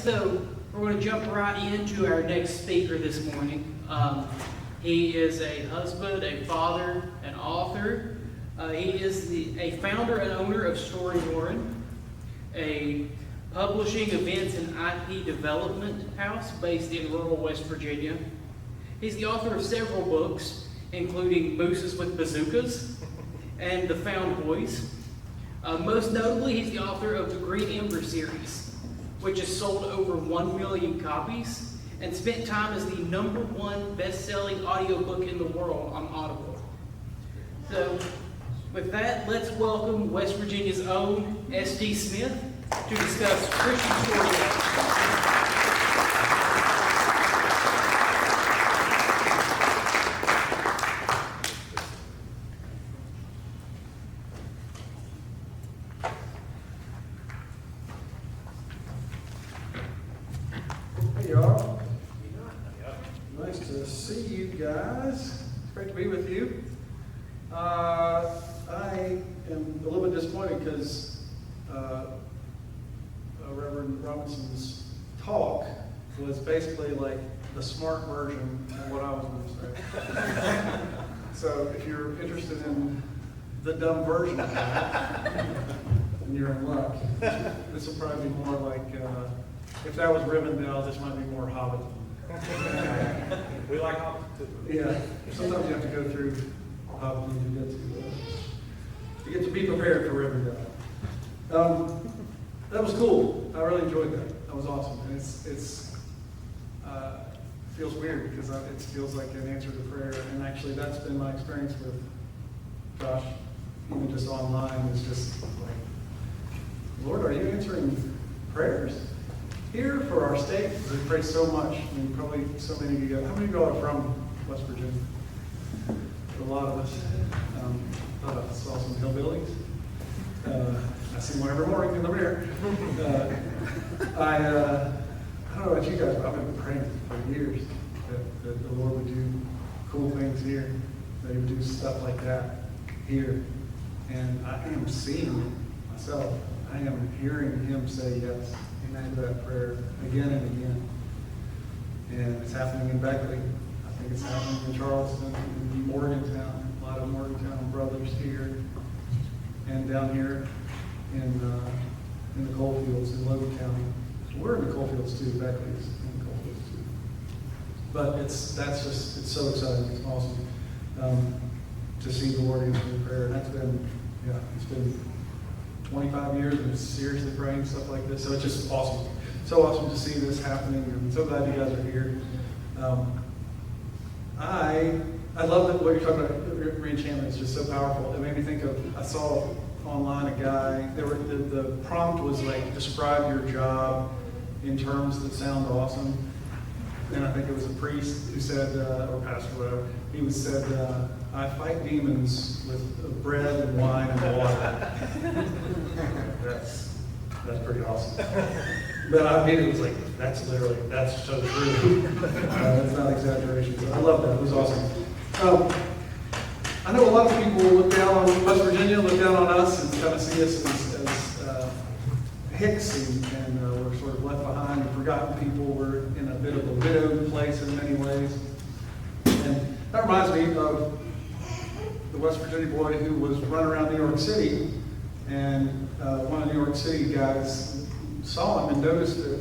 so we're going to jump right into our next speaker this morning. He is a husband, a father, an author. He is a founder and owner of Story Warren, a publishing, events, and IP development house based in rural West Virginia. He's the author of several books, including Mooses with Bazookas and The Found Boys. Most notably, he's the author of the Green Ember series, which has sold over 1 million copies and spent time as the #1 best-selling audiobook in the world on Audible. So, with that, let's welcome West Virginia's own S.D. Smith to discuss Christian storytelling. Hey y'all. Nice to see you guys. It's great to be with you. I am a little bit disappointed because Reverend Robinson's talk was basically like the smart version of what I was going to say. So if you're interested in the dumb version of that, then you're in luck. This will probably be more like, if that was Rivendell, this might be more Hobbit. We like Hobbit too. Yeah, sometimes you have to go through Hobbit to get to be prepared for Rivendell. That was cool. I really enjoyed that. That was awesome. And it's feels weird because it feels like an answer to prayer. And actually, that's been my experience with Josh, even just online. It's just like, Lord, are you answering prayers here for our state? Because we pray so much. I mean, probably so many of you guys. How many of y'all are from West Virginia? A lot of us. Thought I saw some hillbillies. I see one every morning in the mirror. I don't know about you guys, but I've been praying for years that the Lord would do cool things here, that He would do stuff like that here. And I am seeing it myself. I am hearing Him say yes to that prayer again and again. And it's happening in Beckley. I think it's happening in Charleston, in Morgantown, a lot of Morgantown brothers here, and down here in the coalfields in Logan County. We're in the coalfields too, Beckley's in the coalfields too. But it's so exciting, it's awesome to see the Lord answering prayer. And it's been 25 years and seriously praying stuff like this. So it's just awesome. So awesome to see this happening. I'm so glad you guys are here. I love that what you're talking about, reenchantment is just so powerful. It made me think of, I saw online a guy, the prompt was like, describe your job in terms that sound awesome. And I think it was a priest who said, or pastor, whatever, he said, I fight demons with bread and wine and water. That's pretty awesome. But I mean, it was like, that's so true. That's not exaggeration. So I love that. It was awesome. I know a lot of people look down on West Virginia, look down on us, and kind of see us as hicks, and we're sort of left behind and forgotten people. We're in a bit of a widowed place in many ways. And that reminds me of the West Virginia boy who was running around New York City, and one of the New York City guys saw him and noticed that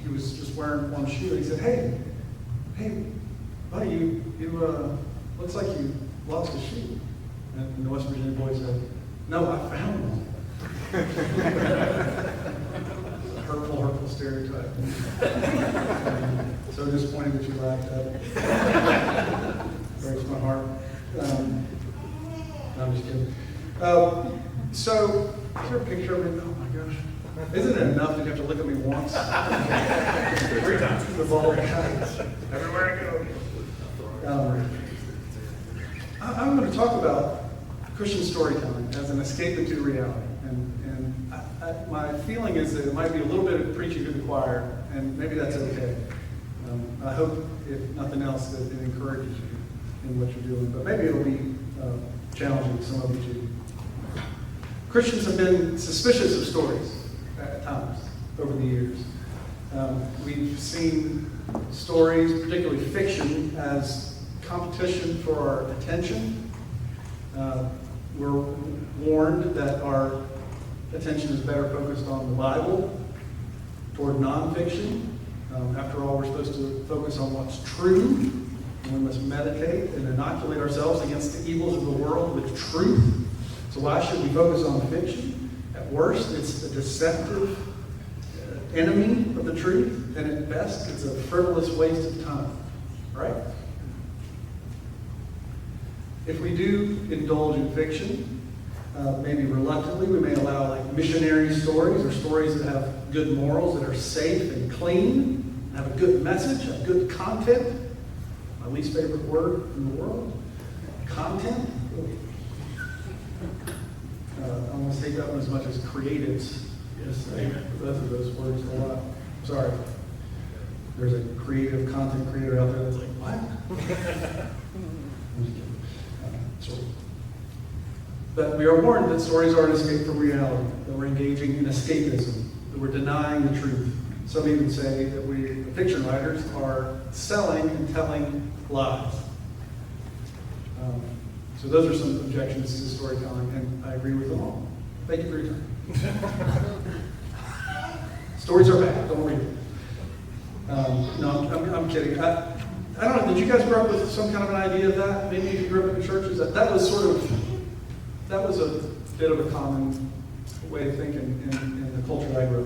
he was just wearing one shoe. And he said, hey, buddy, you looks like you lost a shoe. And the West Virginia boy said, no, I found one. Hurtful stereotype. So disappointing that you laughed at it. Breaks my heart. No, I'm just kidding. So, is there a picture of me? Oh my gosh. Isn't it enough that you have to look at me once? 3 times. The ball guys. Everywhere I go. I'm going to talk about Christian storytelling as an escape into reality. And my feeling is that it might be a little bit of preaching to the choir, and maybe that's okay. I hope, if nothing else, that it encourages you in what you're doing. But maybe it'll be challenging to some of you too. Christians have been suspicious of stories at times over the years. We've seen stories, particularly fiction, as competition for our attention. We're warned that our attention is better focused on the Bible toward nonfiction. After all, we're supposed to focus on what's true, and we must meditate and inoculate ourselves against the evils of the world with truth. So why should we focus on fiction? At worst, it's a deceptive enemy of the truth, and at best, it's a frivolous waste of time, right? If we do indulge in fiction, maybe reluctantly, we may allow like missionary stories or stories that have good morals, that are safe and clean, have a good message, have good content. My least favorite word in the world, content. I almost hate that one as much as creatives. Yes, both of those words a lot. Sorry. There's a creative content creator out there that's like, what? I'm just kidding. Sorry. But we are warned that stories are an escape from reality, that we're engaging in escapism, that we're denying the truth. Some even say that we, the fiction writers, are selling and telling lies. So those are some objections to storytelling, and I agree with them all. Thank you for your time. Stories are bad, don't read them. No, I'm kidding. I don't know, did you guys grow up with some kind of an idea of that? Maybe if you grew up in churches, that was a bit of a common way of thinking in the culture I grew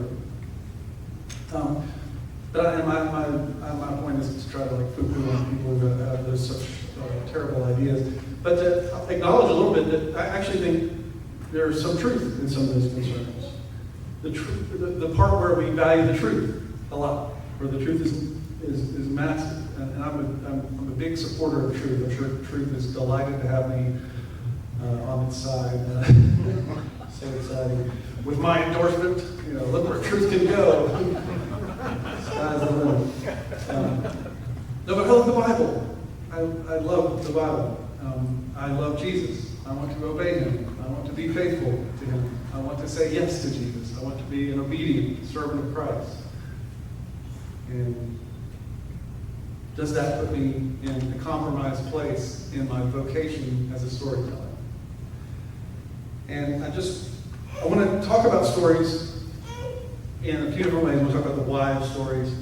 up in. But my point is to try to like poo-poo on people who have those such terrible ideas. But to acknowledge a little bit that I actually think there's some truth in some of those concerns. The part where we value the truth a lot, where the truth is massive. And I'm a big supporter of truth. I'm sure truth is delighted to have me on its side. So exciting. With my endorsement, look where truth can go. Sky's the limit. No, but I love the Bible. I love the Bible. I love Jesus. I want to obey him. I want to be faithful to him. I want to say yes to Jesus. I want to be an obedient servant of Christ. And does that put me in a compromised place in my vocation as a storyteller? And I want to talk about stories in a few different ways. We'll talk about the why of stories,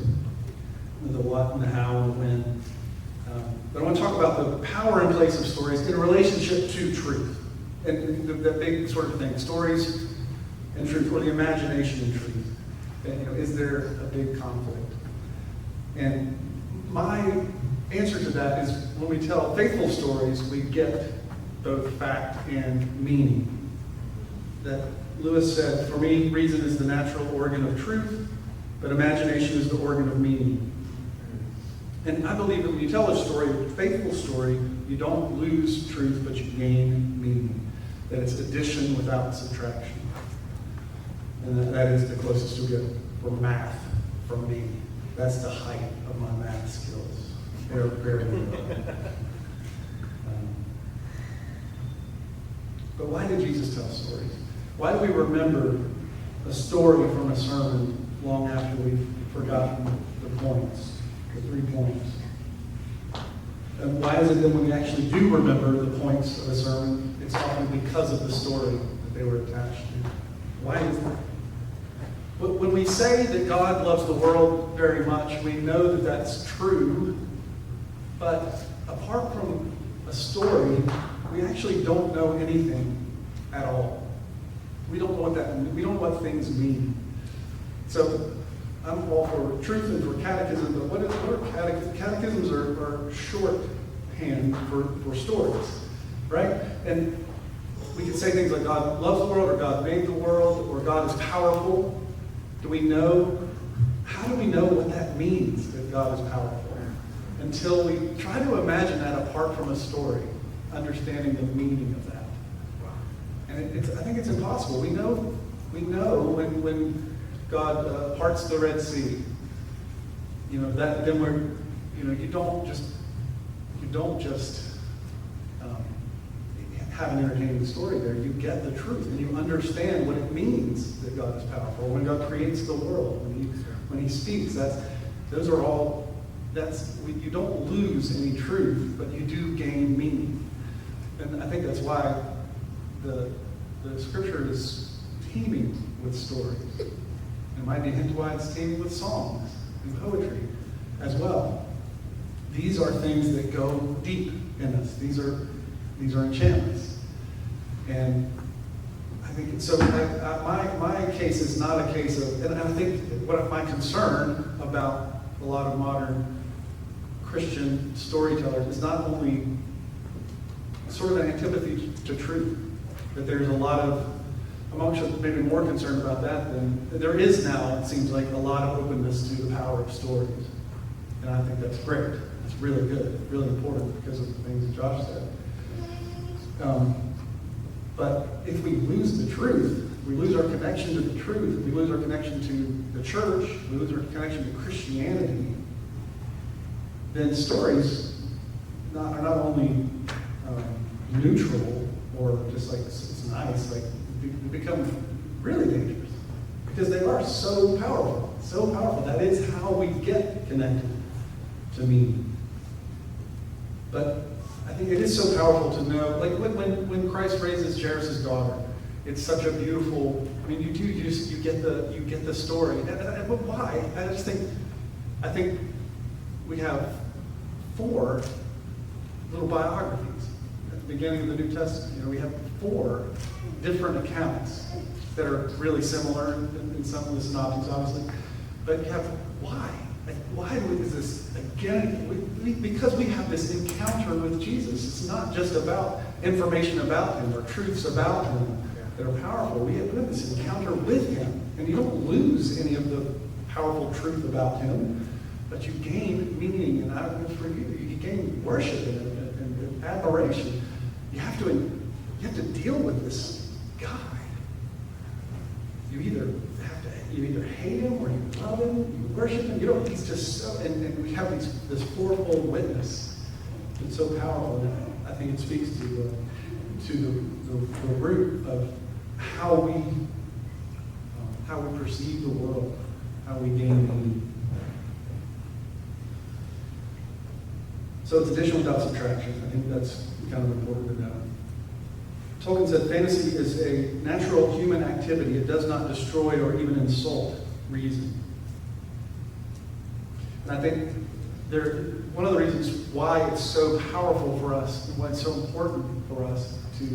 the what and the how and the when. But I want to talk about the power and place of stories in relationship to truth. And the big sort of thing, stories and truth, or the imagination and truth. And, is there a big conflict? And my answer to that is when we tell faithful stories, we get both fact and meaning. That Lewis said, for me, reason is the natural organ of truth, but imagination is the organ of meaning. And I believe that when you tell a story, a faithful story, you don't lose truth, but you gain meaning. That it's addition without subtraction. And that is the closest you'll get for math from me. That's the height of my math skills. They're very low. But why did Jesus tell stories? Why do we remember a story from a sermon long after we've forgotten the points, the 3 points? And why is it that when we actually do remember the points of a sermon, it's often because of the story that they were attached to? Why is that? When we say that God loves the world very much, we know that that's true, but apart from a story, we actually don't know anything at all. We don't know what that means. We don't know what things mean. So I'm all for truth and for catechism, but what are catechisms? Catechisms are shorthand for stories, right? And we can say things like God loves the world, or God made the world, or God is powerful. How do we know what that means, that God is powerful? Until we try to imagine that apart from a story, understanding the meaning of that. And I think it's impossible. We know when God parts the Red Sea, that then we're, you don't just have an entertaining story there. You get the truth, and you understand what it means that God is powerful. When God creates the world, when He speaks, you don't lose any truth, but you do gain meaning. And I think that's why the Scripture is teeming with stories. It might be a hint why it's teeming with songs and poetry as well. These are things that go deep in us. These are enchantments. And I think, so my case is not a case of, and I think what my concern about a lot of modern Christian storytellers is not only sort of an antipathy to truth, that there's a lot of, I'm actually maybe more concerned about that than, there is now, it seems like, a lot of openness to the power of stories. And I think that's great. It's really good, really important because of the things that Josh said. But if we lose the truth, we lose our connection to the truth, we lose our connection to the church, we lose our connection to Christianity, then stories are not only neutral or just like it's nice, like they become really dangerous because they are so powerful, so powerful. That is how we get connected to meaning. But I think it is so powerful to know, like when Christ raises Jairus' daughter, it's such a beautiful. I mean, you get the story. But why? I think we have 4 little biographies at the beginning of the New Testament. You know, we have 4 different accounts that are really similar in some of the synoptics, obviously. But you have why? Like, why is this again? Because we have this encounter with Jesus. It's not just about information about Him or truths about Him that are powerful. We have this encounter with Him, and you don't lose any of the powerful truth about Him, but you gain meaning, and I don't know for you gain worship and admiration. You have to deal with this guy. You either hate Him or you love Him, you worship Him. He's just so, and we have this fourfold witness. It's so powerful, and I think it speaks to the root of how we perceive the world, how we gain meaning. So it's addition without subtraction. I think that's kind of important to know. Tolkien said, fantasy is a natural human activity. It does not destroy or even insult reason. And I think one of the reasons why it's so powerful for us and why it's so important for us to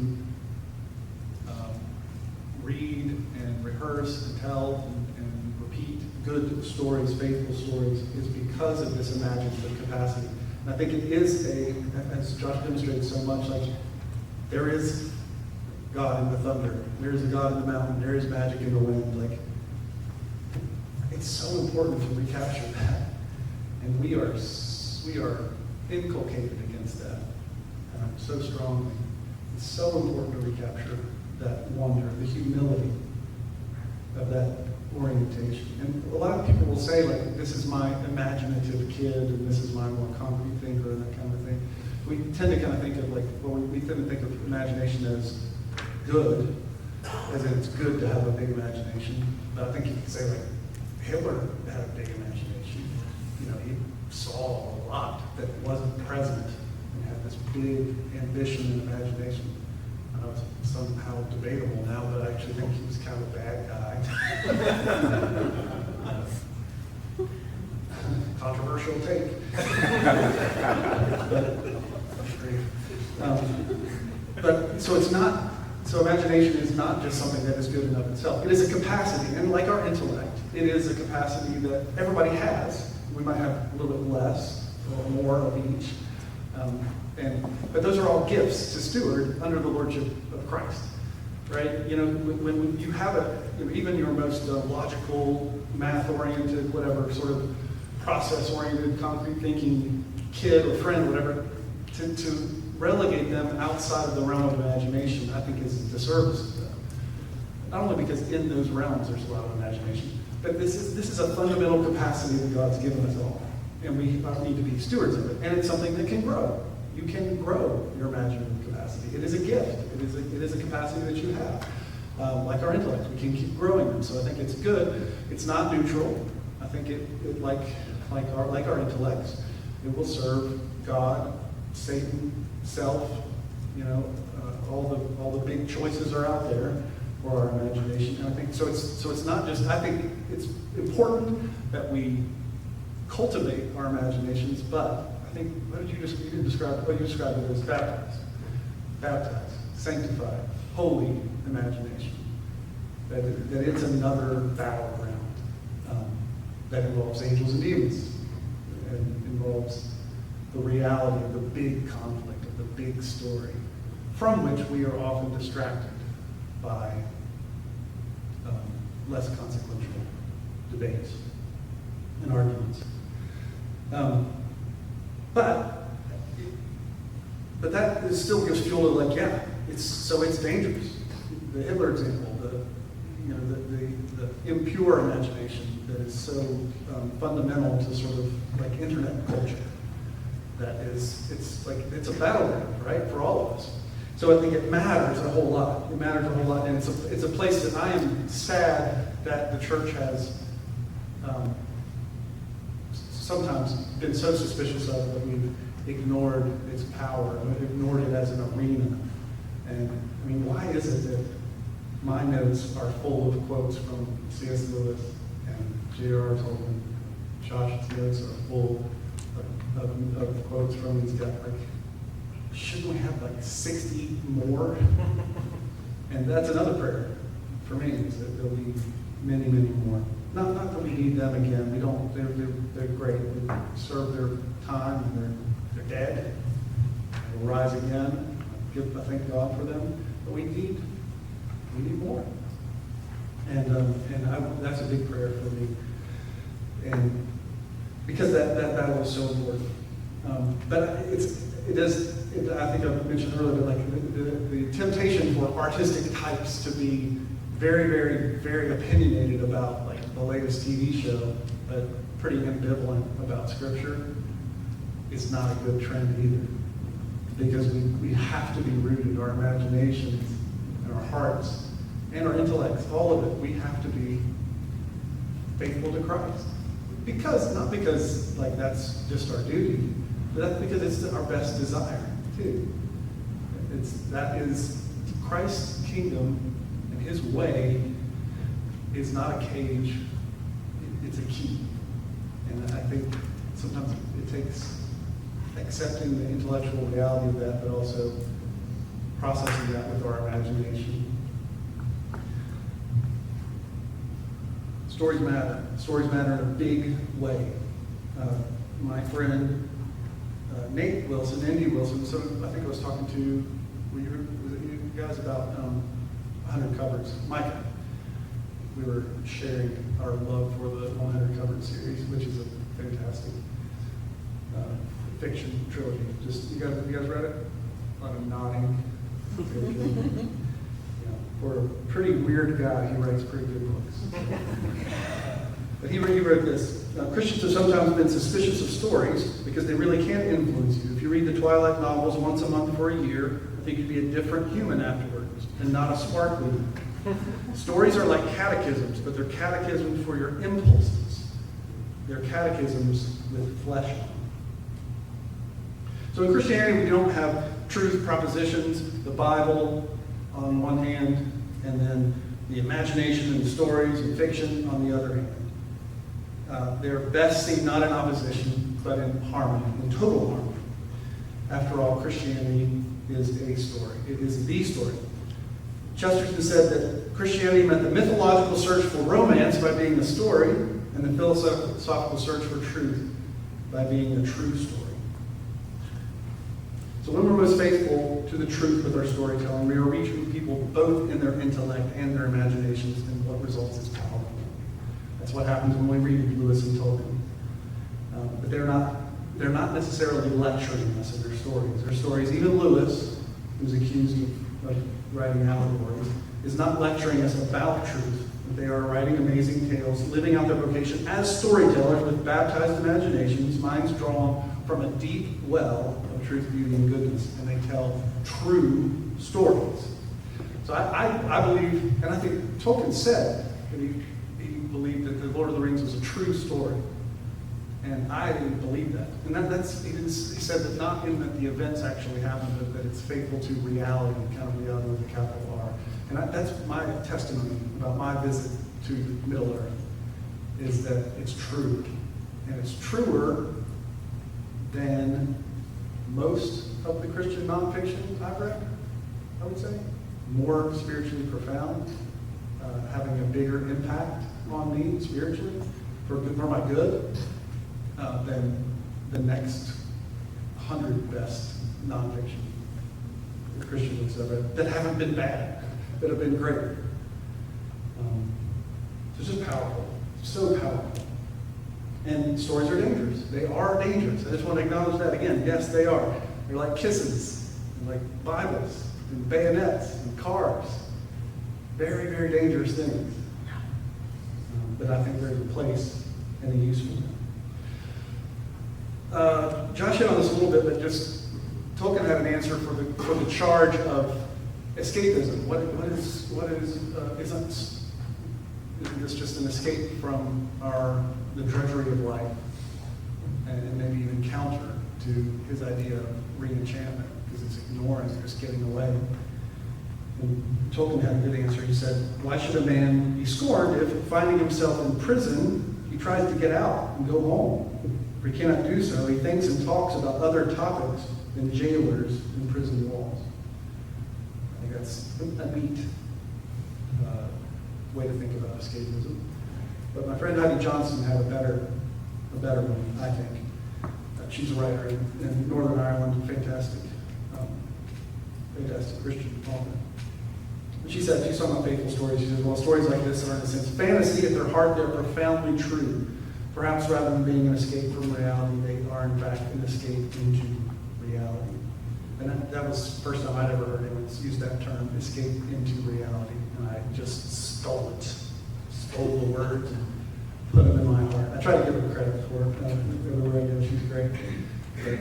read and rehearse and tell and repeat good stories, faithful stories, is because of this imaginative capacity. And I think it is as Josh demonstrated so much, like there is God in the thunder, there is a God in the mountain, there is magic in the wind. Like, it's so important to recapture that. And we are inculcated against that so strongly. It's so important to recapture that wonder, the humility of that orientation. And a lot of people will say, like, this is my imaginative kid, and this is my more concrete thinker, and that kind of thing. We tend to kind of think of, like, we tend to think of imagination as good, as in it's good to have a big imagination. But I think you could say, like, Hitler had a big imagination. You know, he saw a lot that wasn't present and had this big ambition and imagination. I know it's somehow debatable now, but I actually think he was kind of a bad guy. Controversial take. But so it's not, so imagination is not just something that is good in and of itself. It is a capacity, and like our intellect, it is a capacity that everybody has. We might have a little bit less or more of each. But those are all gifts to steward under the lordship of Christ, right? You know, when you have even your most logical, math-oriented, whatever sort of process-oriented, concrete thinking kid or friend, whatever, to relegate them outside of the realm of imagination, I think is a disservice to them. Not only because in those realms there's a lot of imagination, but this is a fundamental capacity that God's given us all, and we need to be stewards of it. And it's something that can grow. You can grow your imaginative capacity. capacity. It is a gift. It is a capacity that you have. Like our intellect, we can keep growing them. So I think it's good. It's not neutral. I think it like our intellects, it will serve God, Satan, self. All the big choices are out there for our imagination. And I think so. It's not just. I think it's important that we cultivate our imaginations. But I think what did you describe? What you described it as baptized, sanctified, holy imagination. That it's another battleground that involves angels and demons, and involves the reality of the big conflict, of the big story, from which we are often distracted by less consequential debates and arguments. But that still gives fuel to it's dangerous. The Hitler example, the impure imagination that is so fundamental to sort of like internet culture. It's a battleground, right, for all of us. So I think it matters a whole lot. It matters a whole lot, and it's a place that I am sad that the church has sometimes been so suspicious of, that we've ignored its power, ignored it as an arena. And I mean, why is it that my notes are full of quotes from C.S. Lewis and J.R.R. Tolkien? Josh's notes are full of quotes from these guys. Shouldn't we have 60 more? And that's another prayer for me, is that there'll be many, many more. Not that we need them again. We don't. They're great. They serve their time, and they're dead. They'll rise again. I thank God for them. But we need more. And that's a big prayer for me. And because that battle is so important. But I think I mentioned earlier, but the temptation for artistic types to be very, very, very opinionated about the latest TV show, but pretty ambivalent about Scripture, is not a good trend either. Because we have to be rooted, our imaginations and our hearts and our intellects, all of it, we have to be faithful to Christ. Not because that's just our duty, but that's because it's our best desire too. That is Christ's kingdom, and His way is not a cage, it's a key. And I think sometimes it takes accepting the intellectual reality of that, but also processing that with our imagination. Stories matter. Stories matter in a big way. My friend Nate Wilson, Indy Wilson, so I think I was talking to, was it you guys about 100 Cupboards? Micah. We were sharing our love for the 100 Cupboards series, which is a fantastic fiction trilogy. You guys read it? A lot of nodding. For a pretty weird guy, he writes pretty good books. But he wrote this. Christians have sometimes been suspicious of stories because they really can't influence you. If you read the Twilight novels once a month for a year, I think you'd be a different human afterwards, and not a sparkly one. Stories are like catechisms, but they're catechisms for your impulses. They're catechisms with flesh on them. So in Christianity, we don't have truth propositions, the Bible on one hand, and then the imagination and stories and fiction on the other hand. They're best seen not in opposition, but in harmony, in total harmony. After all, Christianity is a story. It is the story. Chesterton said that Christianity met the mythological search for romance by being a story, and the philosophical search for truth by being a true story. So when we're most faithful to the truth with our storytelling, we are reaching people both in their intellect and their imaginations, and what results is powerful. That's what happens when we read Lewis and Tolkien. But they're not necessarily lecturing us in their stories. Their stories, even Lewis, who's accused of writing allegories, is not lecturing us about truth. But they are writing amazing tales, living out their vocation as storytellers with baptized imaginations, minds drawn from a deep well of truth, beauty, and goodness, and they tell true stories. So I believe, and I think Tolkien said that he believed that the Lord of the Rings was a true story. And I believe that. And he said that not in that the events actually happened, but that it's faithful to reality, kind of reality with a capital R. And that's my testimony about my visit to Middle Earth, is that it's true. And it's truer than most of the Christian nonfiction I've read, I would say. More spiritually profound, having a bigger impact on me spiritually, for my good, than the next 100 best nonfiction Christian books I've read that haven't been bad, that have been great. It's just powerful, so powerful. And stories are dangerous. They are dangerous. I just want to acknowledge that again. Yes, they are. They're like kisses, and like Bibles, and bayonets, and cars. Very, very dangerous things. But I think there's a place and a use for them. Josh hit on this a little bit, but just Tolkien had an answer for the charge of escapism. Isn't this just an escape from the drudgery of life, and maybe even counter to his idea of re-enchantment, because it's ignoring, it's just getting away. And Tolkien had a good answer. He said, "Why should a man be scorned if, finding himself in prison, he tries to get out and go home? For he cannot do so. He thinks and talks about other topics than jailers in prison walls." I think that's a neat way to think about escapism. But my friend Heidi Johnson had a better one, I think. She's a writer in Northern Ireland, fantastic Christian author. She said, she's talking about faithful stories. She says, well, stories like this are in a sense fantasy. At their heart, they're profoundly true. Perhaps rather than being an escape from reality, they are in fact an escape into reality. And that was the first time I'd ever heard anyone use that term, escape into reality. And I just stole the words and put them in my heart. I try to give her credit for it. Everywhere I go, she's great. But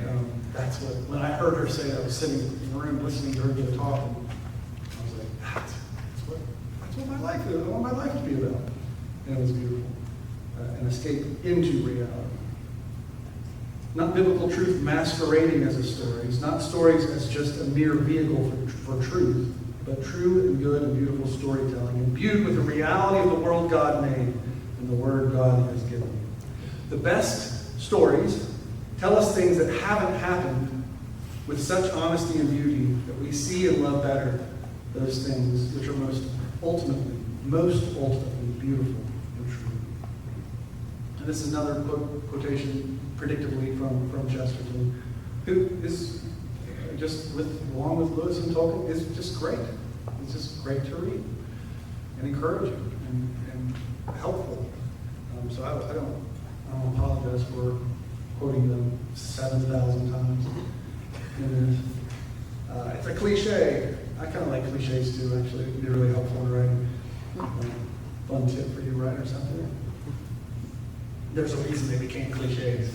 that's when I heard her say that, I was sitting in the room listening to her give a talk, and I was like, that's what my life is. I want my life to be about. And it was beautiful. An escape into reality. Not biblical truth masquerading as a story. It's not stories as just a mere vehicle for truth, but true and good and beautiful storytelling, imbued with the reality of the world God made and the word God has given. The best stories tell us things that haven't happened with such honesty and beauty that we see and love better those things which are most ultimately beautiful and true. And this is another quotation, predictably, from Chesterton, who is along with Lewis and Tolkien, is just great. It's just great to read and encouraging and helpful. So I don't apologize for quoting them 7,000 times. And, it's a cliche. I kind of like cliches too, actually. It can be really helpful in writing. Fun tip for you writers out there. There's a reason they became cliches,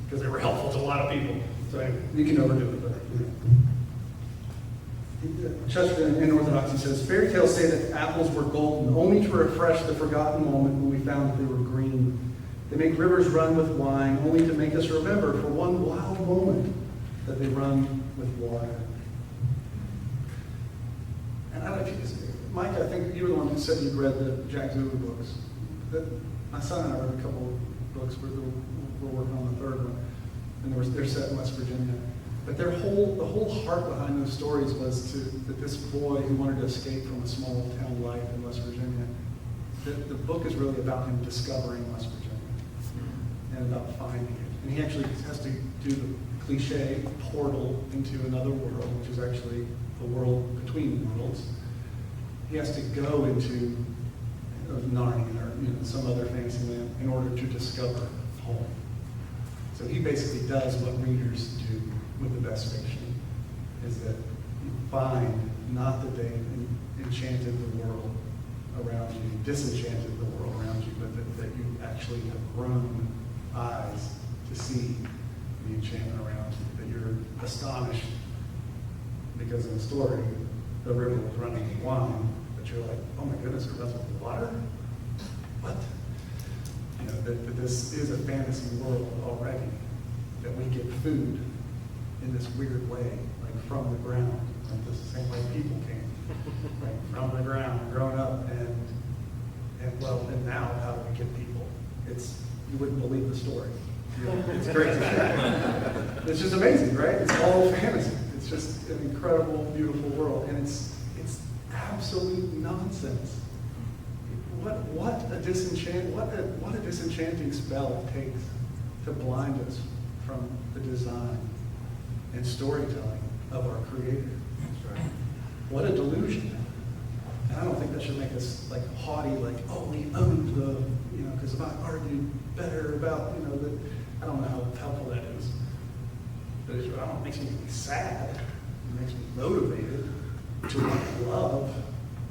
because they were helpful to a lot of people. So anyway, you can overdo it, but Chesterton in Orthodoxy says, fairy tales say that apples were golden, only to refresh the forgotten moment when we found that they were green. They make rivers run with wine, only to make us remember for one wild moment that they run with water. And I don't know if you, Mike, I think you were the one who said you'd read the Jack Zulu books. My son and I read a couple of books. We're working on the third one, and they're set in West Virginia. But the whole heart behind those stories was that this boy who wanted to escape from a small town life in West Virginia, the book is really about him discovering West Virginia and about finding it. And he actually has to do the cliche portal into another world, which is actually the world between worlds. He has to go into Narnia or some other fantasy land in order to discover home. So he basically does what readers do with the best fiction, is that you find not that they enchanted the world around you, disenchanted the world around you, but that you actually have grown eyes to see the enchantment around you, that you're astonished because in the story, the river was running with wine, but you're like, oh my goodness, it runs with water? What? You know, that this is a fantasy world already, that we get food in this weird way, like from the ground, like the same way people came, right, from the ground, growing up, and now how do we get people? You wouldn't believe the story. It's crazy. It's just amazing, right? It's all fantasy. It's just an incredible, beautiful world, and it's absolute nonsense. What a disenchanting spell it takes to blind us from the design and storytelling of our Creator. That's right. What a delusion. And I don't think that should make us like haughty, like, oh, we owned the, because if I argue better about, I don't know how helpful that is. But it makes me sad. It makes me motivated to want to love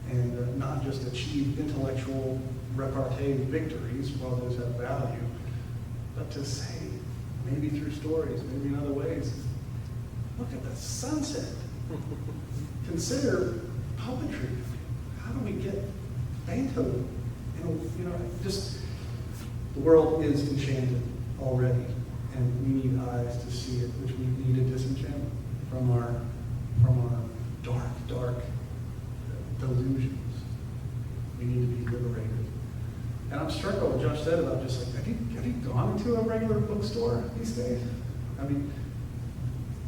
and not just achieve intellectual repartee victories, while those have value, but to say, maybe through stories, maybe in other ways, look at the sunset. Consider poetry. How do we get Beethoven? Just the world is enchanted already, and we need eyes to see it, which we need a disenchantment from our dark delusions. We need to be liberated. And I'm struck by what Josh said about just like, have you gone to a regular bookstore these days? I mean,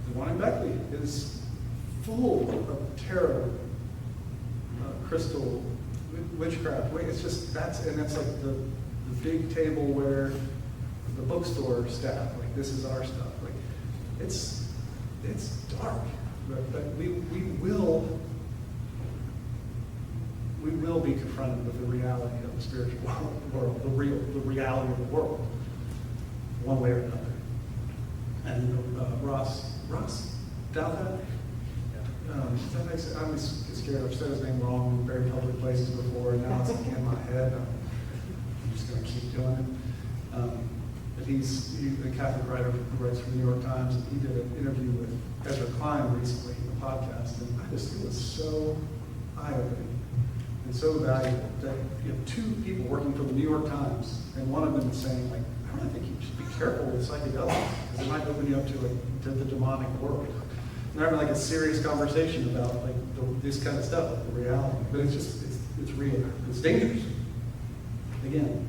the one in Beckley is full of tarot, crystal, witchcraft. It's just, that's like the big table where the bookstore staff, like, this is our stuff. Like, it's dark, but we will be confronted with the reality of the spiritual world, the reality of the world, one way or another. And Ross doubt that? Does that make sense? I was scared. I've said his name wrong in very public places before, and now it's like in my head. I'm just going to keep doing it. But he's a Catholic writer who writes for the New York Times, and he did an interview with Ezra Klein recently in a podcast, and it was so eye-opening and so valuable that you have two people working for the New York Times, and one of them is saying, like, I really think you should be careful with psychedelics because it might open you up to the demonic world. And they're having like a serious conversation about like this kind of stuff, like the reality. But it's real. It's dangerous. Again,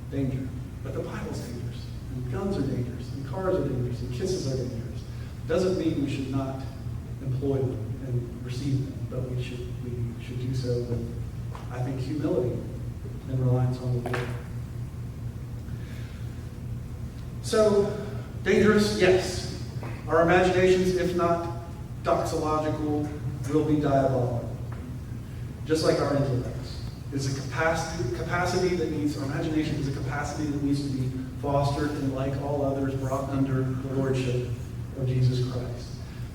danger. But the Bible's dangerous. And guns are dangerous. And cars are dangerous. And kisses are dangerous. Doesn't mean we should not employ them and receive them, but we should do so with, I think, humility and reliance on the Lord. So, dangerous, yes. Our imaginations, if not doxological, will be diabolical. Just like our intellects. It's a capacity that needs, our imagination is a capacity that needs to be fostered and, like all others, brought under the lordship of Jesus Christ.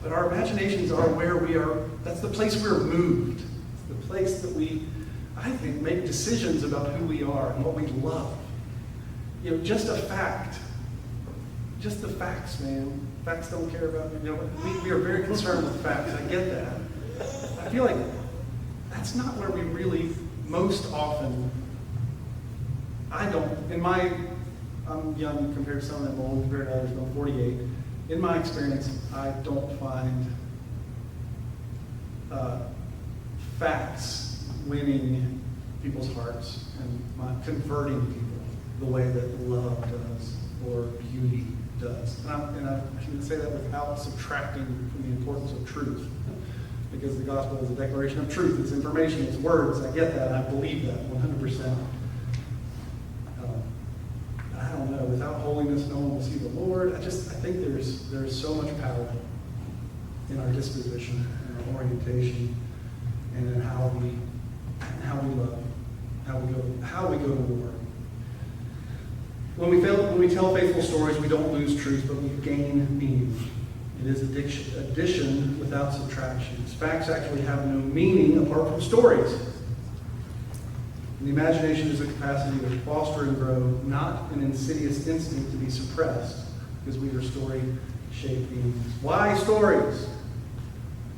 But our imaginations are where we are, that's the place we're moved. It's the place that we, I think, make decisions about who we are and what we love. Just a fact. Just the facts, man. Facts don't care about, we are very concerned with facts. I get that. I feel like that's not where we really, most often, I'm young compared to some of them, old compared to others, I'm 48. In my experience, I don't find facts winning people's hearts and converting people the way that love does or beauty does. And I can say that without subtracting from the importance of truth. Because the gospel is a declaration of truth. It's information, it's words. I get that, and I believe that 100%. I don't know, without holiness, no one will see the Lord. I think there's so much power in our disposition, in our orientation, and in how we love, how we go to war. When we tell faithful stories, we don't lose truth, but we gain meaning. It is addition without subtractions. Facts actually have no meaning apart from stories. And the imagination is a capacity to foster and grow, not an insidious instinct to be suppressed, because we are story-shaped beings. Why stories?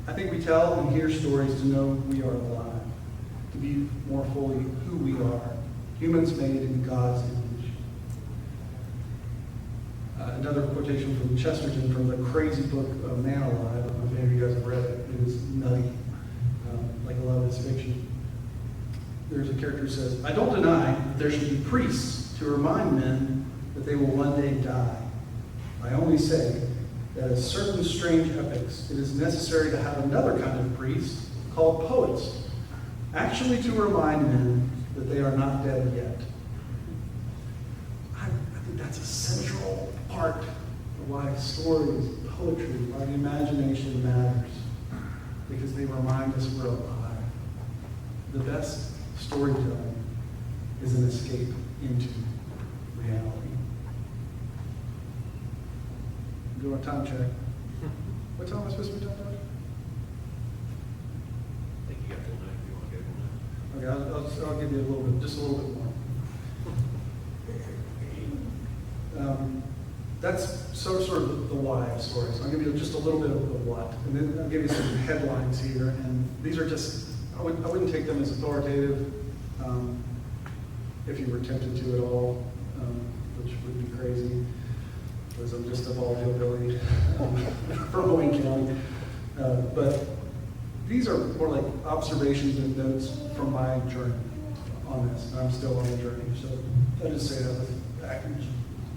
I think we tell and hear stories to know we are alive, to be more fully who we are, humans made in God's image. Another quotation from Chesterton from the crazy book Man Alive. I don't know if any of you guys have read it. It is nutty, like a lot of his fiction. There's a character who says, "I don't deny that there should be priests to remind men that they will one day die. I only say that at certain strange epochs, it is necessary to have another kind of priest called poets, actually to remind men that they are not dead yet." I think that's a central part of why stories, poetry, our imagination matters, because they remind us we're alive. The best storytelling is an escape into reality. Do our time check. What time am I supposed to be talking about? I think you got till nine, if you want to go till nine. Okay, I'll give you a little bit, just a little bit more. That's sort of the why of stories. I'll give you just a little bit of the what, and then I'll give you some headlines here. And these are just, I wouldn't take them as authoritative if you were tempted to at all, which would be crazy, because I'm just a bald hillbilly from Wayne County. But these are more like observations and notes from my journey on this. And I'm still on the journey, so I just say that with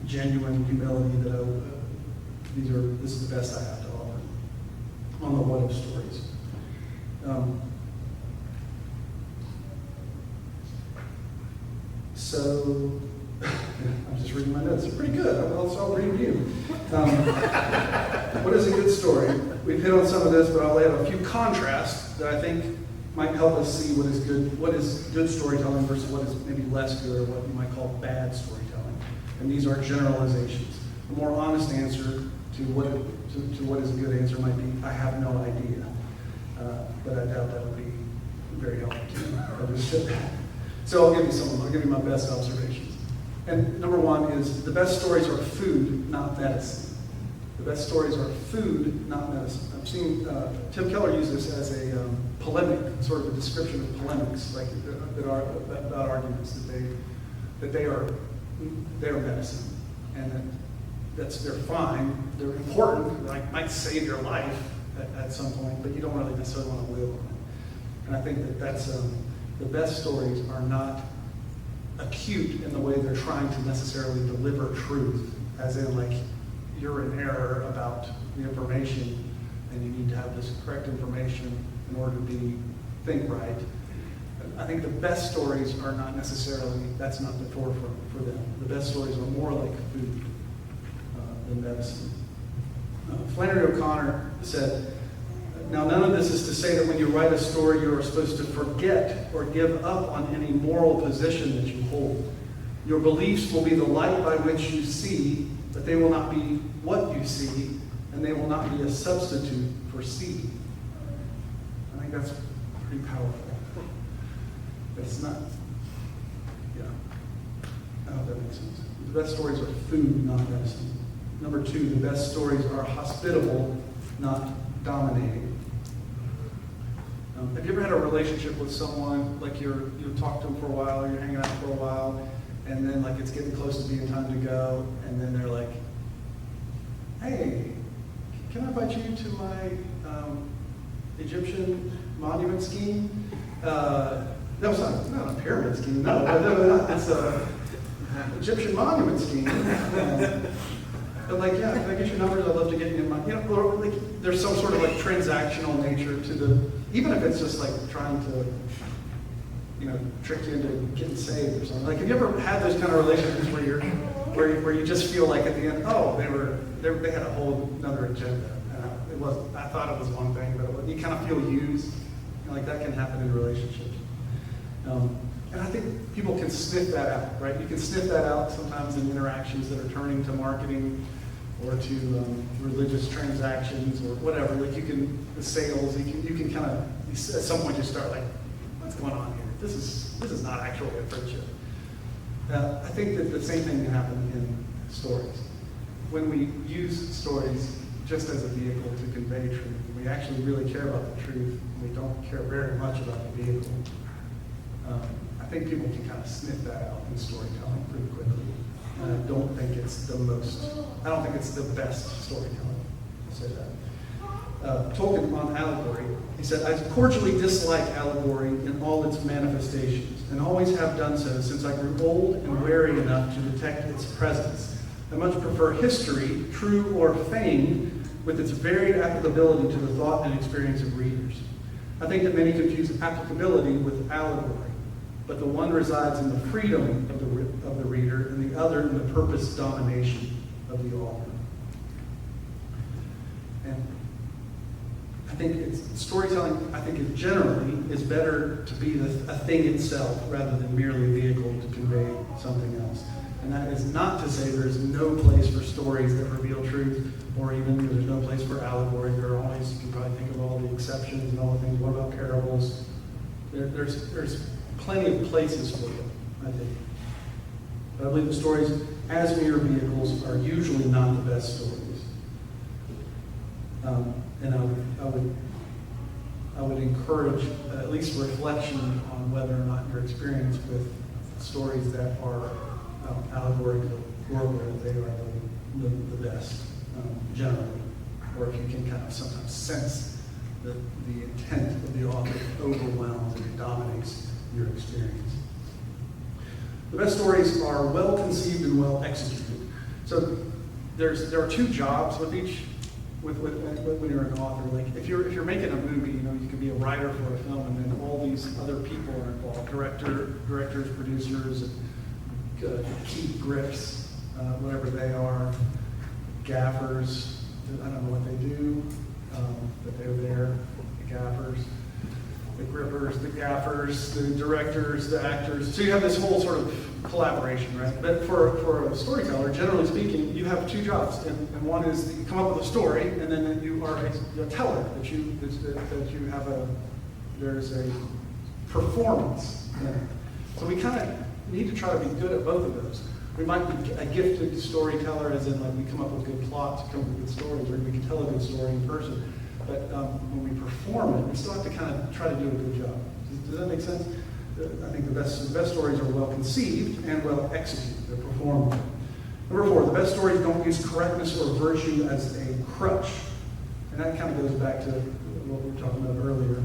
genuine humility that this is the best I have to offer on the what if stories. So I'm just reading my notes. They're pretty good. I'll read you. What is a good story? We've hit on some of this, but I'll add a few contrasts that I think might help us see what is good storytelling versus what is maybe less good, or what you might call bad storytelling. And these are generalizations. A more honest answer to what is a good answer might be, I have no idea. But I doubt that would be very helpful to you. I'll just sit back. So I'll give you some of them. I'll give you my best observations. And number one is the best stories are food, not medicine. The best stories are food, not medicine. I've seen Tim Keller use this as a polemic, sort of a description of polemics, like about arguments that they are medicine, and they're fine, they're important, like might save your life at some point, but you don't really necessarily want to live on it. And I think that's the best stories are not acute in the way they're trying to necessarily deliver truth, as in like you're in error about the information and you need to have this correct information in order to think right. I think the best stories are not necessarily, that's not the forefront for them. The best stories are more like food than medicine. Flannery O'Connor said, "Now none of this is to say that when you write a story you are supposed to forget or give up on any moral position that you hold. Your beliefs will be the light by which you see, but they will not be what you see, and they will not be a substitute for seeing." I think that's pretty powerful. It's not, yeah, I hope that makes sense. The best stories are food, not medicine. Number two, the best stories are hospitable, not dominating. Have you ever had a relationship with someone, like you talk to them for a while, or you're hanging out for a while, and then like it's getting close to being time to go, and then they're like, "Hey, can I invite you to my Egyptian monument scheme?" No, it's not a pyramid scheme, no. It's an Egyptian monument scheme. But like, yeah, can I get your numbers? I'd love to get you in my, or like, there's some sort of like transactional nature to the, even if it's just like trying to, trick you into getting saved or something. Like, have you ever had those kind of relationships where you just feel like at the end, oh, they had a whole another agenda. I thought it was one thing, but you kind of feel used. Like that can happen in relationships. And I think people can sniff that out, right? You can sniff that out sometimes in interactions that are turning to marketing or to religious transactions or whatever. Like the sales, you can kind of, at some point you start like, what's going on here? This is not actually a friendship. I think that the same thing can happen in stories. When we use stories just as a vehicle to convey truth, We actually really care about the truth. We don't care very much about the vehicle. I think people can kind of sniff that out in storytelling pretty quickly. And I don't think it's the best storytelling. I'll say that. Tolkien on allegory, he said, I cordially dislike allegory in all its manifestations, and always have done so since I grew old and wary enough to detect its presence. I much prefer history, true or feigned, with its varied applicability to the thought and experience of readers. I think that many confuse applicability with allegory, but the one resides in the freedom of the reader, and the other in the purpose domination of the author. And I think storytelling, I think it generally is better to be a thing itself rather than merely a vehicle to convey something else. And that is not to say there's no place for stories that reveal truth, or even there's no place for allegory. There are always, you can probably think of all the exceptions and all the things. What about parables? There's plenty of places for them, I think. But I believe the stories as mere vehicles are usually not the best stories. And I would encourage at least reflection on whether or not you're experienced with stories that are allegorical, or whether they are the best, generally. Or if you can kind of sometimes sense the intent of the author overwhelms and dominates your experience. The best stories are well conceived and well executed. So there are two jobs with each. When you're an author, like if you're making a movie, you can be a writer for a film, and then all these other people are involved: directors, producers, and key grips, whatever they are, gaffers. I don't know what they do, but they're there. The gaffers, the grippers, the gaffers, the directors, the actors. So you have this whole sort of collaboration, right? But for a storyteller, generally speaking, you have two jobs, and one is that you come up with a story, and then you are a teller. That you have there's a performance in it. So we kind of need to try to be good at both of those. We might be a gifted storyteller, as in like we come up with good plots, come up with good stories, or we can tell a good story in person. But when we perform it, we still have to kind of try to do a good job. Does that make sense? I think the best stories are well conceived and well executed. They're performed. Number 4, the best stories don't use correctness or virtue as a crutch. And that kind of goes back to what we were talking about earlier,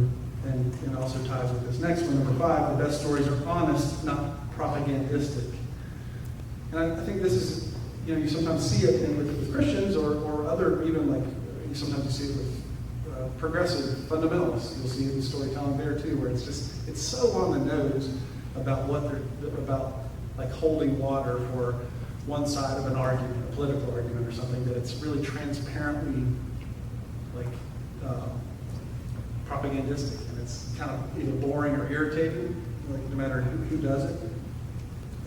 and also ties with this next one. Number 5, the best stories are honest, not propagandistic. And I think this is, you sometimes see it with Christians or other, even like, sometimes you see it with progressive fundamentalists. You'll see it in storytelling there too, where it's so on the nose about like holding water for one side of an argument, a political argument or something, that it's really transparently like propagandistic, and it's kind of either boring or irritating, like no matter who does it.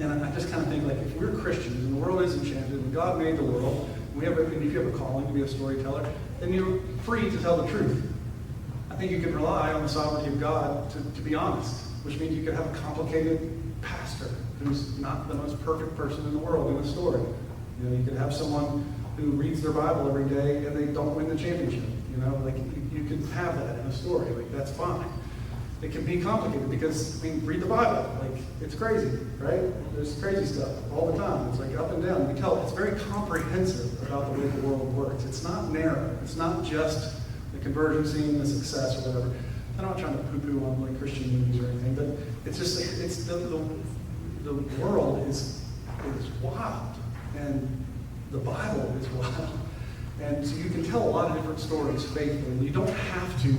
And I just kind of think, like, if we're Christians and the world is enchanted and God made the world, and if you have a calling to be a storyteller, then you're free to tell the truth. I think you can rely on the sovereignty of God to be honest, which means you could have a complicated pastor who's not the most perfect person in the world in a story. You could have someone who reads their Bible every day and they don't win the championship. Like you can have that in a story. Like, that's fine. It can be complicated because, read the Bible. Like, it's crazy, right? There's crazy stuff all the time. It's like up and down. We tell it's very comprehensive about the way the world works. It's not narrow. It's not just the conversion scene, the success, or whatever. I'm not trying to poo-poo on like Christian movies or anything, but it's just the world is wild, and the Bible is wild, and so you can tell a lot of different stories faithfully. You don't have to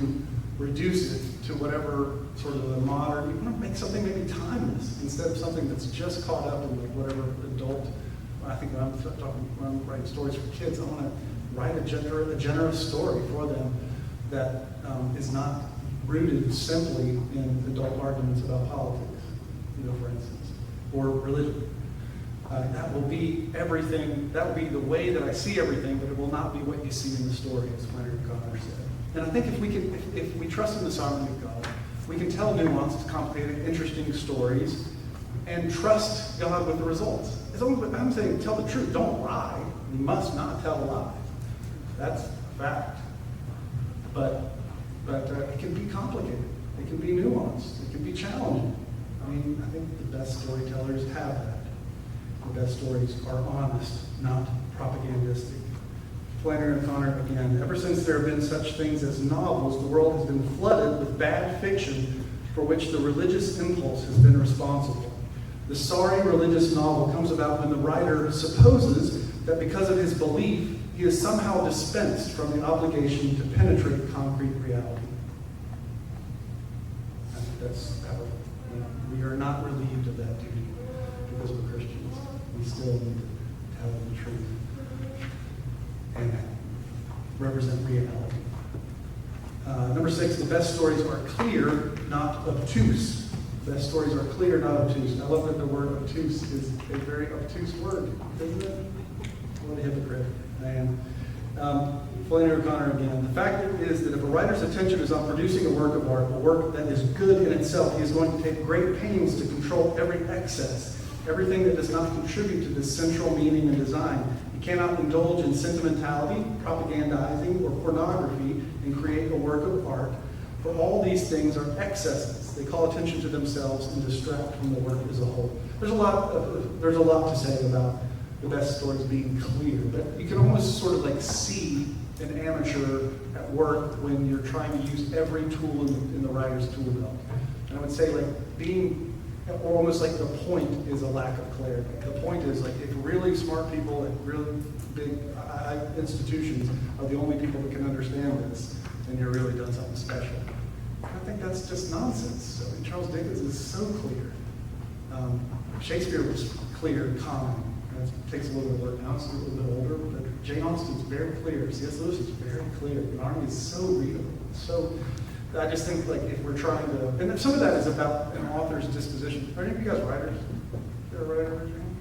reduce it to whatever sort of the modern. You want to make something maybe timeless instead of something that's just caught up in like whatever adult. I think when I'm writing stories for kids, I want to write a generous story for them that is not rooted simply in adult arguments about politics, for instance, or religion. That will be everything. That will be the way that I see everything, but it will not be what you see in the story, as Flannery O'Connor said. And I think if we trust in the sovereignty of God, we can tell nuanced, complicated, interesting stories, and trust God with the results. I'm saying, tell the truth. Don't lie. You must not tell a lie. That's a fact. but it can be complicated. It can be nuanced. It can be challenging. I mean, I think the best storytellers have that. The best stories are honest, not propagandistic. Flannery O'Connor again. Ever since there have been such things as novels, the world has been flooded with bad fiction for which the religious impulse has been responsible. The sorry religious novel comes about when the writer supposes that because of his belief, he is somehow dispensed from the obligation to penetrate concrete reality. I think that's how we are not relieved of that duty because we're Christians. We still need to tell the truth and represent reality. Number 6, the best stories are clear, not obtuse. The best stories are clear, not obtuse. I love that the word obtuse is a very obtuse word, isn't it? What a hypocrite I am. Flannery O'Connor again. The fact is that if a writer's attention is on producing a work of art, a work that is good in itself, he is going to take great pains to control every excess, everything that does not contribute to this central meaning and design. He cannot indulge in sentimentality, propagandizing, or pornography and create a work of art, for all these things are excesses. They call attention to themselves and distract from the work as a whole. There's a lot to say about the best stories being clear, but you can almost sort of like see an amateur at work when you're trying to use every tool in the writer's tool belt. And I would say like being, or almost like the point is a lack of clarity. The point is like if really smart people at really big institutions are the only people that can understand this, then you're really done something special. I think that's just nonsense. I mean, Charles Dickens is so clear. Shakespeare was clear and common. It takes a little bit of work now, it's a little bit older, but Jane Austen's very clear. C.S. Lewis is very clear. Narnia is so readable. So I just think like if we're trying to, and some of that is about an author's disposition. Are any of you guys writers? You're a writer, Jane?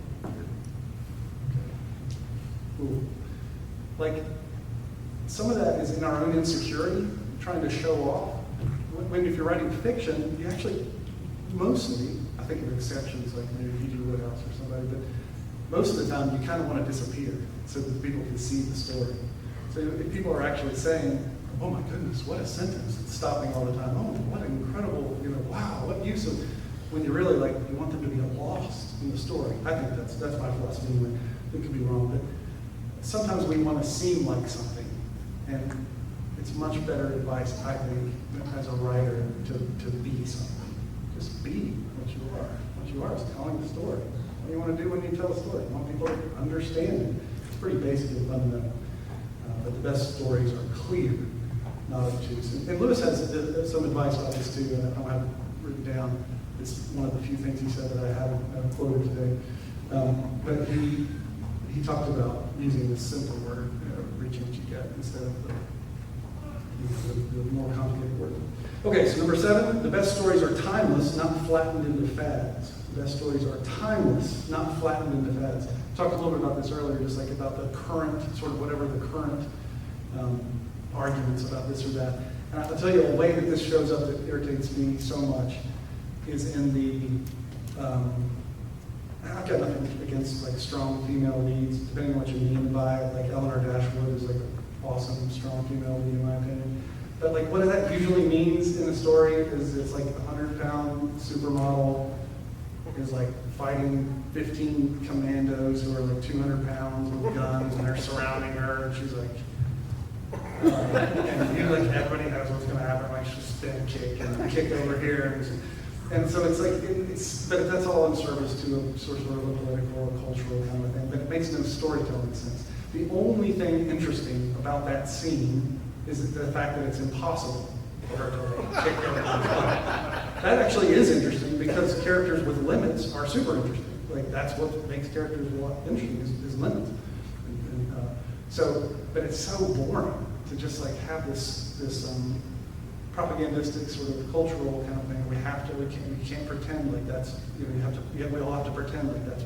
Cool. Like some of that is in our own insecurity, trying to show off. When if you're writing fiction, you actually mostly, I think of exceptions like maybe P.G. Woodhouse or somebody, but most of the time you kind of want to disappear so that people can see the story. So if people are actually saying, oh my goodness, what a sentence, it's stopping all the time, oh, what incredible, wow, what use of, when you really like, you want them to be lost in the story. I think that's my philosophy anyway. It could be wrong, but sometimes we want to seem like something, and it's much better advice, I think, as a writer to be something. Just be what you are. What you are is telling the story. What do you want to do when you tell a story? You want people to understand it. It's pretty basic and fundamental. But the best stories are clear, not obtuse. And Lewis has some advice on this too, and I don't have it written down. It's one of the few things he said that I haven't quoted today. But he talked about using this simple word, reaching what you get, instead of the more complicated word. Okay, so number 7, the best stories are timeless, not flattened into fads. The best stories are timeless, not flattened into fads. I talked a little bit about this earlier, just like about the current, sort of whatever the current arguments about this or that. And I'll tell you a way that this shows up that irritates me so much is in the, I've got nothing against like strong female leads, depending on what you mean by it. Like Eleanor Dashwood is like an awesome, strong female lead in my opinion. But like what that usually means in a story is it's like a 100-pound supermodel is like fighting 15 commandos who are like 200 pounds with guns and they're surrounding her and she's like, and like everybody knows what's going to happen. Like she'll spin kick and kick over here. And so it's like, but that's all in service to a sort of a political or cultural kind of thing, but it makes no storytelling sense. The only thing interesting about that scene is the fact that it's impossible for her to kick over. That actually is interesting because characters with limits are super interesting. Like that's what makes characters a lot interesting is limits. But it's so boring to just like have this propagandistic sort of cultural kind of thing. We can't pretend like that's we all have to pretend like that's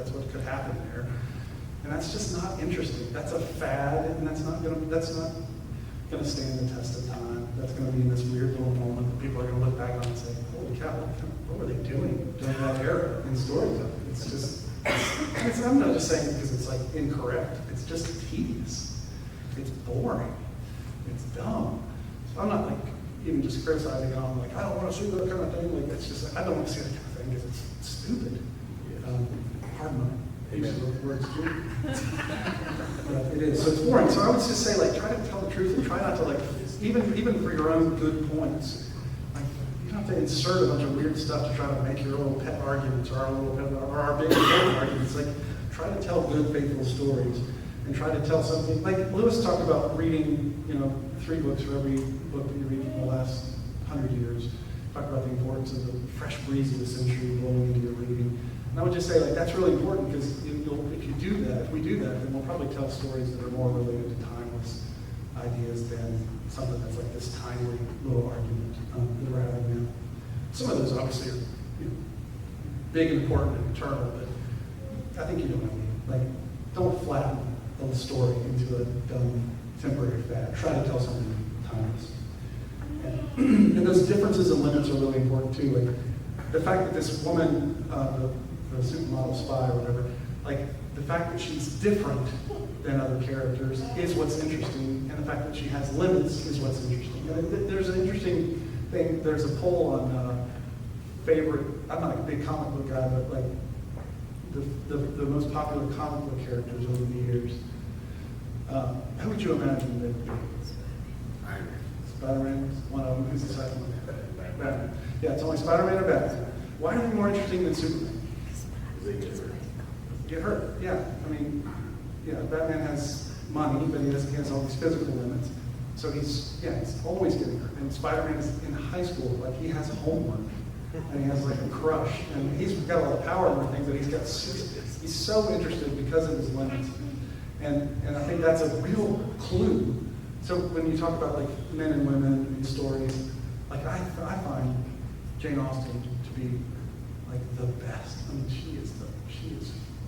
what could happen there, and that's just not interesting. That's a fad, and that's not going to stand the test of time. That's going to be in this weird little moment that people are going to look back on and say, "Holy cow! What were they doing during that era in storytelling?" It's just. I'm not just saying it because it's like incorrect. It's just tedious. It's boring. It's dumb. I'm not like even just criticizing it. I'm like, I don't want to see that kind of thing. Like, it's just, I don't want to see that kind of thing because it's stupid. Pardon my use of the word stupid. But it is. So it's boring. So I would just say, like, try to tell the truth and try not to, like, even for your own good points. Like, you don't have to insert a bunch of weird stuff to try to make your little pet arguments or our big arguments. Like, try to tell good, faithful stories and try to tell something. Like Lewis talked about reading, 3 books for every book that you read in the last 100 years. Talk about the importance of the fresh breeze of the century blowing into your reading. And I would just say, like, that's really important because if you do that, if we do that, then we'll probably tell stories that are more related to timeless ideas than something that's like this tiny little argument that we're having now. Some of those obviously are big and important and eternal, but I think you know what I mean. Like, don't flatten the story into a dumb temporary fad. Try to tell something timeless. And those differences and limits are really important too. Like the fact that this woman, the supermodel spy or whatever, like the fact that she's different than other characters is what's interesting, and the fact that she has limits is what's interesting. And there's an interesting thing. There's a poll on favorite. I'm not a big comic book guy, but like the most popular comic book characters over the years. Who would you imagine they would be? Spider-Man is one of them. Who's the second one? Batman. Yeah, it's only Spider-Man or Batman. Why are they more interesting than Superman? Get hurt. Yeah, I mean, Batman has money, but he has all these physical limits. So he's always getting hurt. And Spider-Man is in high school, like he has homework, and he has like a crush, and he's got a lot of power over things, but he's so interested because of his limits. And I think that's a real clue. So when you talk about like men and women in stories, like I find Jane Austen to be like the best. I mean, she is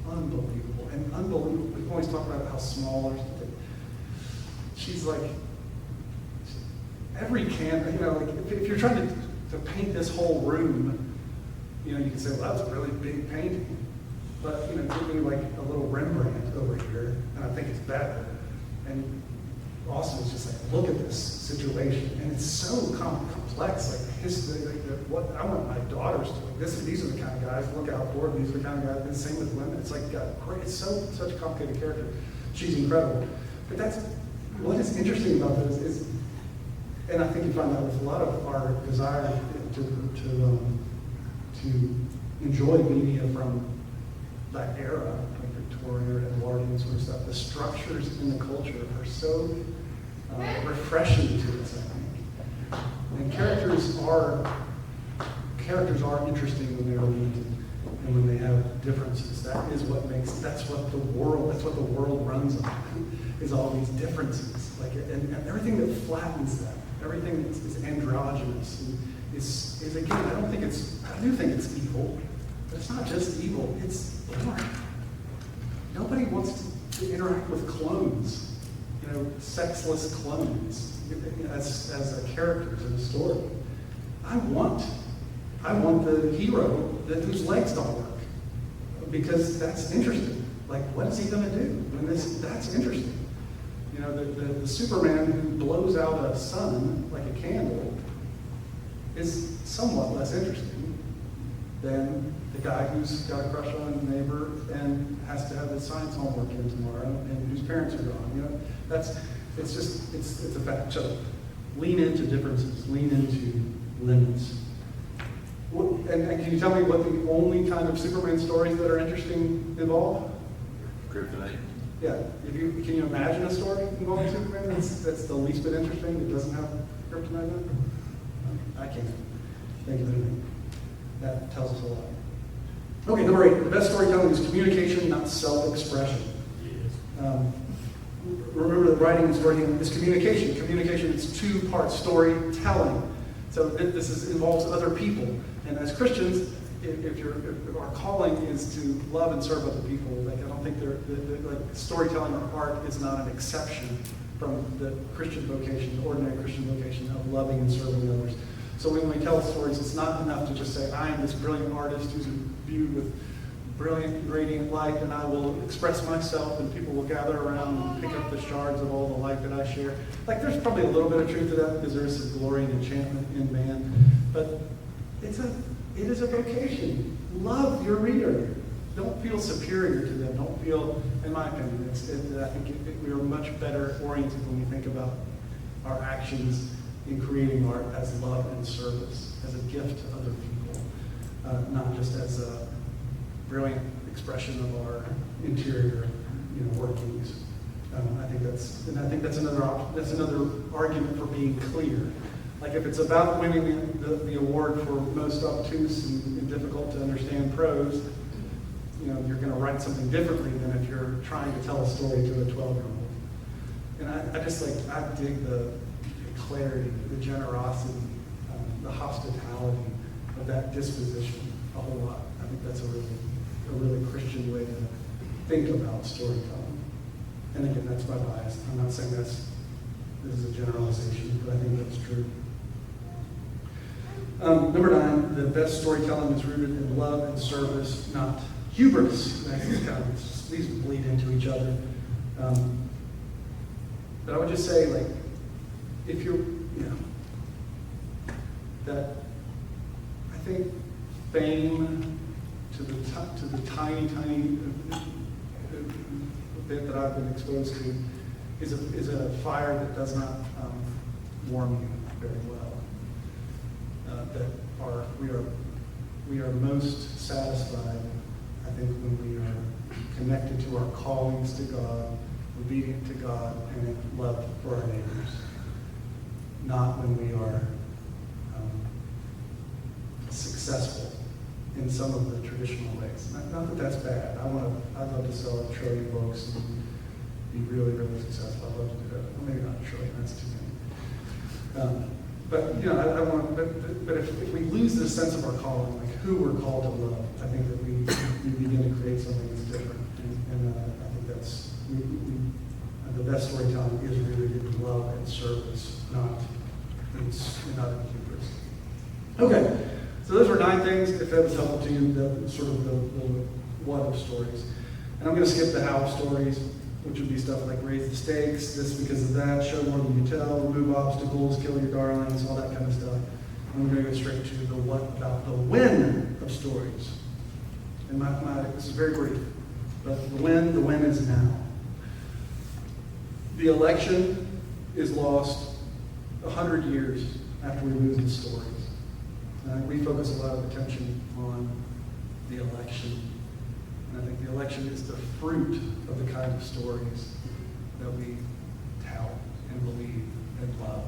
unbelievable and unbelievable. We always talk about how small or something. She's like every like if you're trying to paint this whole room, you can say, well, that's a really big painting. But give me like a little Rembrandt over here, and I think it's better. And Austin's just like, look at this situation, and it's so complex. Like history, what I want my daughters to like. These are the kind of guys look out for. These are the kind of guys. The same with women. It's like got great. It's such a complicated character. She's incredible. But that's what is interesting about this is, and I think you find that with a lot of our desire to enjoy media from that era, like Victoria, Edwardian sort of stuff. The structures in the culture are so refreshing to us, I think. And characters are interesting when they're limited and when they have differences. That's what the world runs on, is all these differences. Like and everything that flattens them, everything that is androgynous is again, I do think it's evil, but it's not just evil, it's boring. Nobody wants to interact with clones, sexless clones, as characters in a story. I want the hero whose legs don't work, because that's interesting. Like, what is he going to do? That's interesting. The Superman who blows out a sun like a candle is somewhat less interesting than the guy who's got a crush on a neighbor and has to have his science homework in tomorrow and whose parents are gone. It's a fact. So lean into differences, lean into limits. And can you tell me what the only kind of Superman stories that are interesting involve? Kryptonite. Yeah. Can you imagine a story involving Superman that's the least bit interesting that doesn't have kryptonite in it? I can't. Thank you. That tells us a lot. Okay, number 8. The best storytelling is communication, not self-expression. Yes. Remember that writing and storytelling is communication. Communication is 2 parts: storytelling. So this involves other people. And as Christians, if our calling is to love and serve other people, like I don't think like storytelling or art is not an exception from the Christian vocation, the ordinary Christian vocation of loving and serving others. So when we tell stories, it's not enough to just say, I am this brilliant artist who's imbued with brilliant, radiant light, and I will express myself, and people will gather around and pick up the shards of all the light that I share. Like, there's probably a little bit of truth to that, because there is some glory and enchantment in man. But it is a vocation. Love your reader. Don't feel superior to them. Don't feel, in my opinion, I think we are much better oriented when we think about our actions in creating art as love and service, as a gift to other people, not just as a brilliant expression of our interior, workings. I think that's another argument for being clear. Like, if it's about winning the award for most obtuse and difficult to understand prose, you're going to write something differently than if you're trying to tell a story to a 12-year-old. And I dig the clarity, the generosity, the hospitality of that disposition a whole lot. I think that's a really Christian way to think about storytelling. And again, that's my bias. I'm not saying this is a generalization, but I think that's true. Number 9, the best storytelling is rooted in love and service, not hubris. These bleed into each other. But I would just say, like, if you're, that I think fame to the tiny bit that I've been exposed to is a fire that does not warm you very well. We are most satisfied, I think, when we are connected to our callings to God, obedient to God, and in love for our neighbors. Not when we are successful in some of the traditional ways. Not that that's bad. I'd love to sell 1 trillion books and be really, really successful. I'd love to do that. Well, maybe not 1 trillion. That's too many. But if we lose the sense of our calling, like who we're called to love, I think that we begin to create something that's different. And I think that's the best storytelling is rooted in love and service, not in hubris. Okay, so those were 9 things. If that was helpful to you, the what of stories. And I'm going to skip the how of stories, which would be stuff like raise the stakes, this because of that, show more than you tell, remove obstacles, kill your darlings, all that kind of stuff. And we're going to go straight to the what about the when of stories. And this is very brief, but the when is now. The election is lost 100 years after we lose the stories. We focus a lot of attention on the election. And I think the election is the fruit of the kind of stories that we tell and believe and love.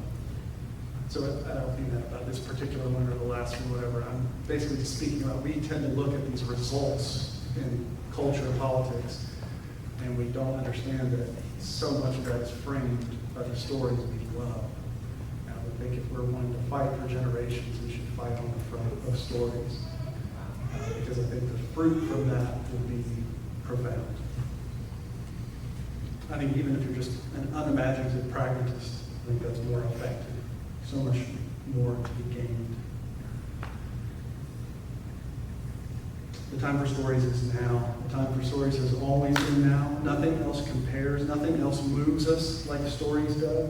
So I don't mean that about this particular one or the last one, whatever. I'm basically just speaking about, we tend to look at these results in culture and politics, and we don't understand that so much of that is framed by the stories we love. And I would think if we're wanting to fight for generations, we should fight on the front of stories. Because I think the fruit from that will be profound. I think even if you're just an unimaginative pragmatist, I think that's more effective. So much more to be gained. The time for stories is now. The time for stories has always been now. Nothing else compares. Nothing else moves us like stories do.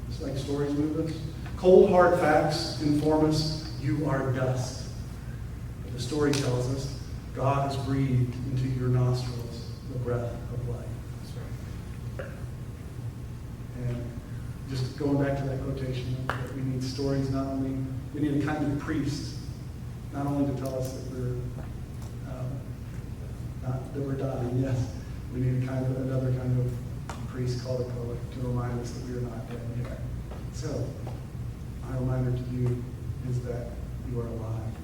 It's like stories move us. Cold, hard facts inform us, you are dust. But the story tells us, God has breathed into your nostrils the breath of life. And just going back to that quotation, that we need stories we need a kind of priest, not only to tell us that we're dying, yes. We need another kind of priest called a poet to remind us that we are not dead yet. So, my reminder to you is that you are alive.